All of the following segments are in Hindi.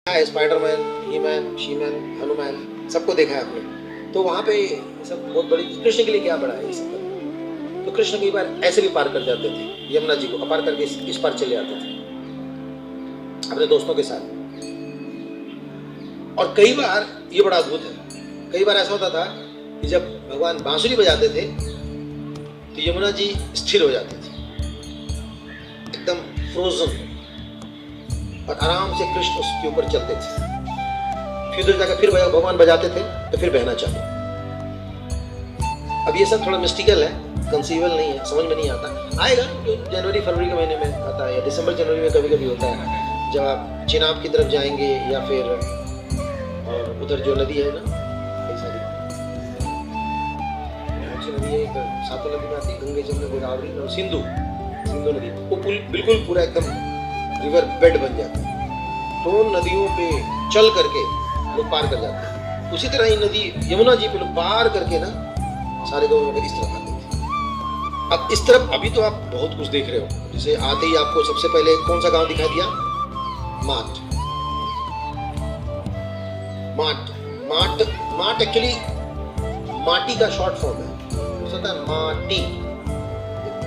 है, Spiderman, he man, she man, Hanuman, सबको देखा है आपने। तो वहाँ पे सब बहुत बड़ी, कृष्ण के लिए क्या बड़ा है ये सब। तो कृष्ण कई बार ऐसे भी पार कर जाते थे, यमुना जी को अपार करके इस पार चले आते थे अपने दोस्तों के साथ। और कई बार ये बड़ा अद्भुत है, कई बार ऐसा होता था कि जब भगवान बांसुरी बजाते थे तो यमुना जी स्थिर हो जाते थे, एकदम फ्रोजन, और आराम से कृष्ण उसके ऊपर चलते थे। फिर उधर जाकर फिर भगवान बजाते थे तो फिर बहना चालू। अब ये सब थोड़ा मिस्टिकल है, कंसीवल नहीं है, समझ में नहीं आता। आएगा जनवरी फरवरी के महीने में आता है, या दिसंबर जनवरी में कभी कभी होता है, जब आप चिनाब की तरफ जाएंगे या फिर और उधर जो नदी है ना, कई सारी नदी है, सातों नदी में आती है, गंगे जमुना गोदावरी और सिंधु नदी, वो बिल्कुल पूरा एकदम रिवर बेड बन जाता है। तो नदियों पे चल करके लोग पार कर जाते हैं। उसी तरह ही नदी यमुना जी पे लोग पार करके ना सारे गाँव इस तरफ आते थे। अब इस तरफ अभी तो आप बहुत कुछ देख रहे हो, जैसे आते ही आपको सबसे पहले कौन सा गांव दिखा दिया? माट। माट एक्चुअली माटी का शॉर्ट फॉर्म है, होता है माटी,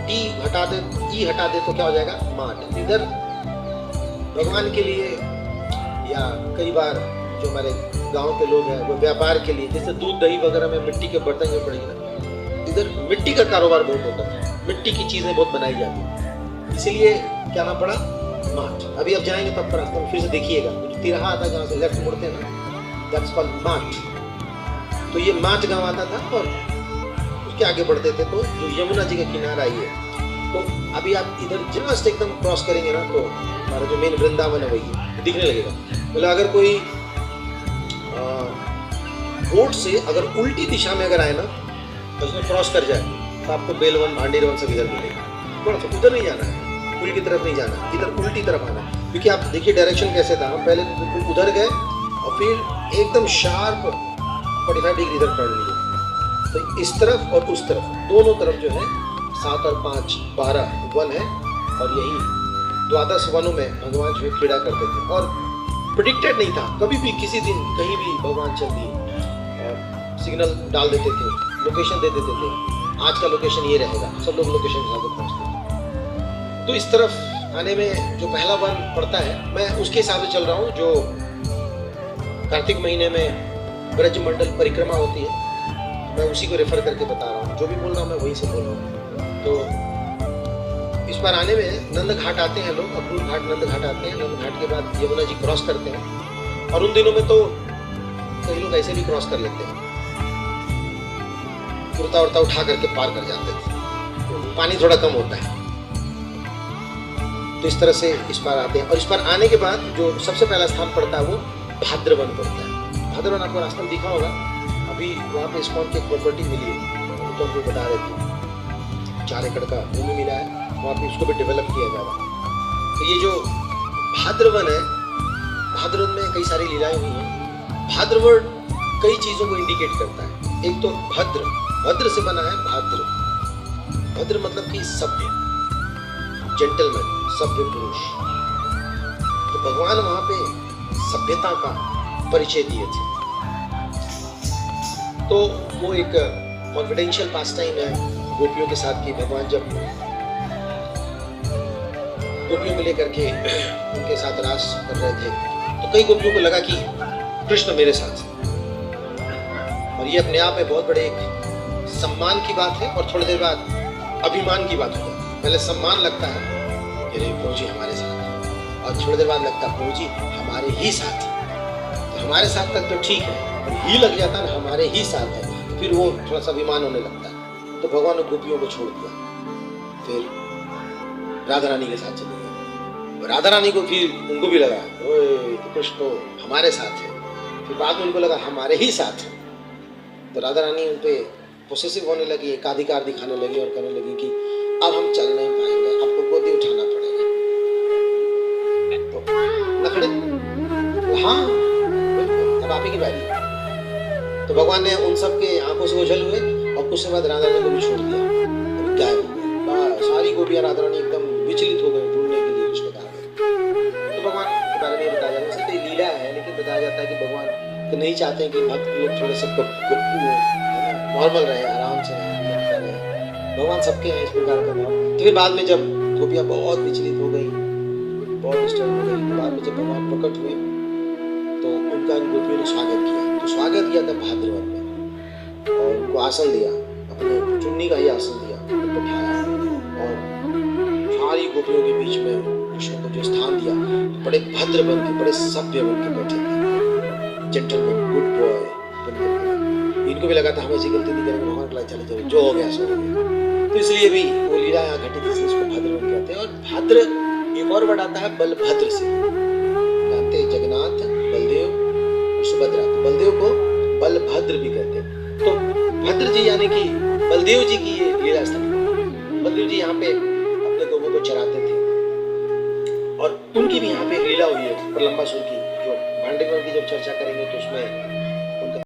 टी हटा दे, ई हटा दे तो क्या हो जाएगा? माट। इधर भगवान के लिए या कई बार जो हमारे गांव के लोग हैं वो व्यापार के लिए, जैसे दूध दही वगैरह में मिट्टी के बर्तन जो पड़ेंगे ना, इधर मिट्टी का कारोबार बहुत होता है, मिट्टी की चीजें बहुत बनाई जाती है, इसीलिए क्या नाम पड़ा? माट। अभी आप जाएंगे तो आपका रास्ता में फिर से देखिएगा, तिरहा आता है जहाँ से लेफ्ट मुड़ते हैं ना, दैट्स कॉल्ड माट। तो ये माट गाँव आता था, और उसके आगे बढ़ते थे तो जो यमुना जी का किनारा ये है। तो अभी आप इधर जस्ट एकदम क्रॉस करेंगे ना तो हमारा जो मेन वृंदावन है वही दिखने लगेगा। मतलब अगर कोई रोड से अगर उल्टी दिशा में अगर आए ना तो उसमें क्रॉस कर जाए तो आपको बेलवन भांडीरवन सब इधर मिलेगा। थोड़ा सा उधर नहीं जाना है, पुल की तरफ नहीं जाना है, इधर उल्टी तरफ आना है। क्योंकि आप देखिए डायरेक्शन कैसे था, हम पहले बिल्कुल उधर गए और फिर एकदम शार्प 45 डिग्री इधर टर्न लिए। तो इस तरफ और उस तरफ दोनों तरफ जो है 7 और 5 12 वन है, और यही 12 वनों में भगवान जो है क्रीड़ा करते थे। और प्रेडिक्टेड नहीं था, कभी भी किसी दिन कहीं भी भगवान चल दिए और सिग्नल डाल देते थे, लोकेशन दे देते थे, आज का लोकेशन ये रहेगा, सब लोग लोकेशन के साथ पहुँचते थे। तो इस तरफ आने में जो पहला वन पड़ता है, मैं उसके हिसाब से चल रहा हूँ, जो कार्तिक महीने में ब्रज मंडल परिक्रमा होती है, मैं उसी को रेफर करके बता रहा हूँ, जो भी बोल रहा हूँ मैं वहीं से बोल रहा हूँ। तो इस बार आने में नंद घाट आते हैं लोग, अक्रूर घाट नंद घाट आते हैं, नंद घाट के बाद यमुना जी क्रॉस करते हैं, और उन दिनों में तो कई लोग ऐसे भी क्रॉस कर लेते हैं, कुर्ता उर्ता उठा करके पार कर जाते थे, पानी थोड़ा कम होता है। तो इस तरह से इस बार आते हैं, और इस बार आने के बाद जो सबसे पहला स्थान पड़ता है वो भाद्रवन पड़ता है। भाद्रवन आपको रास्ता में दिखा होगा, अभी वहाँ पे इस्कॉन की एक प्रॉपर्टी मिली है, तो हमको बता रहे थे 4 एकड़ का भूमि मिला है, वहाँ पे उसको भी डेवलप किया जा रहा है। तो ये जो भाद्रवन है, भाद्रवन में कई सारी लीलाएं हुई हैं। भाद्रवन कई चीज़ों को इंडिकेट करता है। एक तो भद्र से बना है भाद्र, भद्र मतलब कि सभ्य, जेंटलमैन, सभ्य पुरुष। तो भगवान वहाँ पे सभ्यता का परिचय दिए थे। तो वो एक कॉन्फिडेंशियल पास टाइम है गोपियों के साथ की, भगवान जब गोपियों को लेकर के उनके साथ रास कर रहे थे तो कई गोपियों को लगा कि कृष्ण मेरे साथ है, और ये अपने आप में बहुत बड़े एक सम्मान की बात है, और थोड़ी देर बाद अभिमान की बात हो जाती है। पहले सम्मान लगता है, अरे प्रभु जी हमारे साथ है, और थोड़ी देर बाद लगता है प्रभु जी हमारे ही साथ है। तो हमारे साथ तक तो ठीक है, और ही लग जाता है हमारे ही साथ है, फिर वो थोड़ा सा अभिमान होने लगता है। तो भगवान ने गोपियों को छोड़ दिया, फिर राधा रानी के साथ चले गए। राधा रानी को फिर उनको भी लगा ओए तो कृष्ण तो हमारे साथ है, फिर बाद में उनको लगा हमारे ही साथ है। तो राधा रानी उन पे पोसेसिव होने लगी, एकाधिकार दिखाने लगी और कहने लगी कि अब हम चल नहीं पाएंगे, आपको गोदी उठाना पड़ेगा। तो नखड़े, हाँ अब आप ही की बारी। तो भगवान ने उन सब के आंखों से ओझल हुए, और कुछ समय बाद राधा रानी को भी छोड़ दिया, और गायब हो गए। सारी गोपियां राधा रानी एकदम विचलित हो गए, ढूंढने के लिए कृष्ण कहा गए। तो भगवान के बारे में बताया जा रहा है, लीला है, बताया जाता है कि भगवान तो नहीं चाहते हैं कि भक्त लोग थोड़े से गप्पू हो, है ना, नॉर्मल रहे, आराम से रहे, भगवान सबके हैं इस प्रकार का भाव। तो फिर बाद में जब गोपियाँ बहुत विचलित हो गई, बहुत डिस्टर्ब हो गई, बाद में जब भगवान प्रकट हुए तो उनका इन गोपियों ने स्वागत किया। तो स्वागत किया था भाद्रवन में और उनको आसन दिया, अपने चुन्नी का ही आसन दिया, उनको बिठाया और सारी गोपियों के बीच में कृष्ण को जो स्थान दिया, तो बड़े भद्र बन के, बड़े सभ्य बन के बैठे थे, जेंटलमैन, गुड बॉय बन के। इनको भी लगा था हम ऐसी गलती नहीं करेंगे, भगवान के चले जाओ, जो हो गया सो हो गया। तो इसलिए भी वो लीला यहाँ घटित है, इसको भाद्रवन कहते हैं। और भाद्र एक और वर्ड आता है बलभद्र से, जानते हैं जगन्नाथ, बलदेव और सुभद्रा, तो बलदेव को बलभद्र भी कहते हैं। तो भद्र जी यानी कि बलदेव जी की ये लीला स्थल। बलदेव जी यहाँ पे अपने गौओं को चराते थे और उनकी भी यहाँ पे लीला हुई है प्रलंबासुर की, जो मांडव्य की जब चर्चा करेंगे तो उसमें